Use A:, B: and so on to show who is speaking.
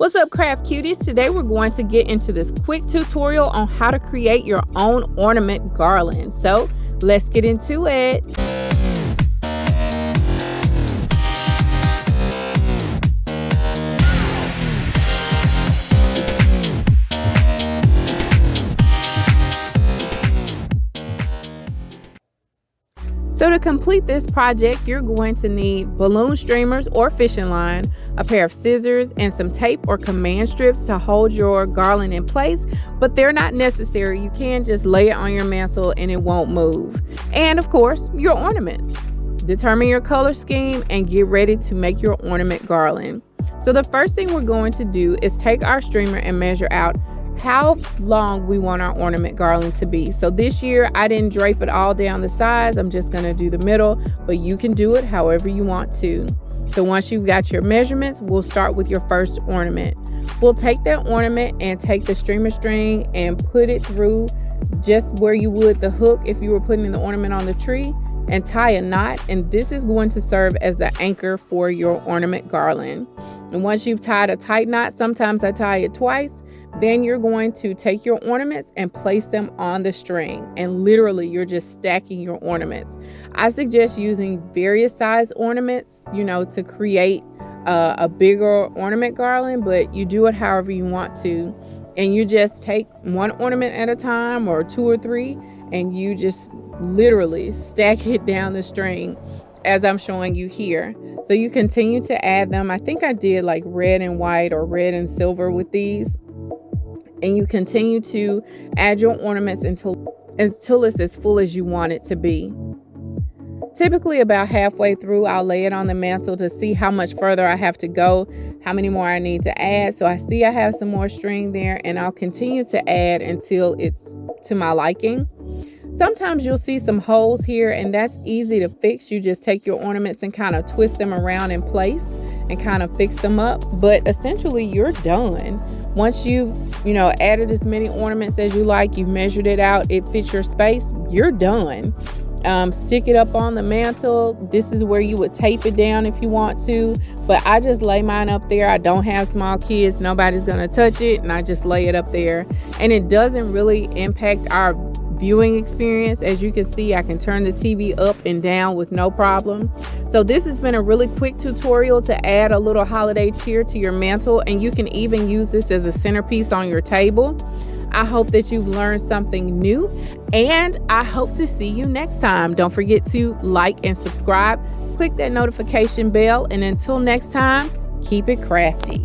A: What's up, Craft Cuties? Today we're going to get into this quick tutorial on how to create your own ornament garland. So let's get into it. So to complete this project, you're going to need balloon streamers or fishing line, a pair of scissors, and some tape or command strips to hold your garland in place, but they're not necessary. You can just lay it on your mantle and it won't move. And of course, your ornaments. Determine your color scheme and get ready to make your ornament garland. So the first thing we're going to do is take our streamer and measure out how long we want our ornament garland to be. So this year I didn't drape it all down the sides. I'm just going to do the middle, but you can do it however you want to. So once you've got your measurements, we'll start with your first ornament. We'll take that ornament and take the streamer string and put it through just where you would the hook if you were putting the ornament on the tree, and tie a knot, and this is going to serve as the anchor for your ornament garland. And once you've tied a tight knot, sometimes I tie it twice, then you're going to take your ornaments and place them on the string, and literally you're just stacking your ornaments. I suggest using various size ornaments, to create a bigger ornament garland, but you do it however you want to. And you just take one ornament at a time, or two or three, and you just literally stack it down the string as I'm showing you here. So you continue to add them. I think I did like red and white or red and silver with these. And you continue to add your ornaments until it's as full as you want it to be. Typically about halfway through, I'll lay it on the mantle to see how much further I have to go, how many more I need to add. So I see I have some more string there, and I'll continue to add until it's to my liking. Sometimes you'll see some holes here, and that's easy to fix. You just take your ornaments and kind of twist them around in place and kind of fix them up. But essentially you're done. Once you've added as many ornaments as you like, you've measured it out, it fits your space, you're done. Stick it up on the mantle. This is where you would tape it down if you want to, but I just lay mine up there. I don't have small kids, nobody's gonna touch it, and I just lay it up there, and it doesn't really impact our viewing experience. As you can see, I can turn the TV up and down with no problem. So this has been a really quick tutorial to add a little holiday cheer to your mantle, and you can even use this as a centerpiece on your table. I hope that you've learned something new, and I hope to see you next time. Don't forget to like and subscribe, click that notification bell, and until next time, keep it crafty.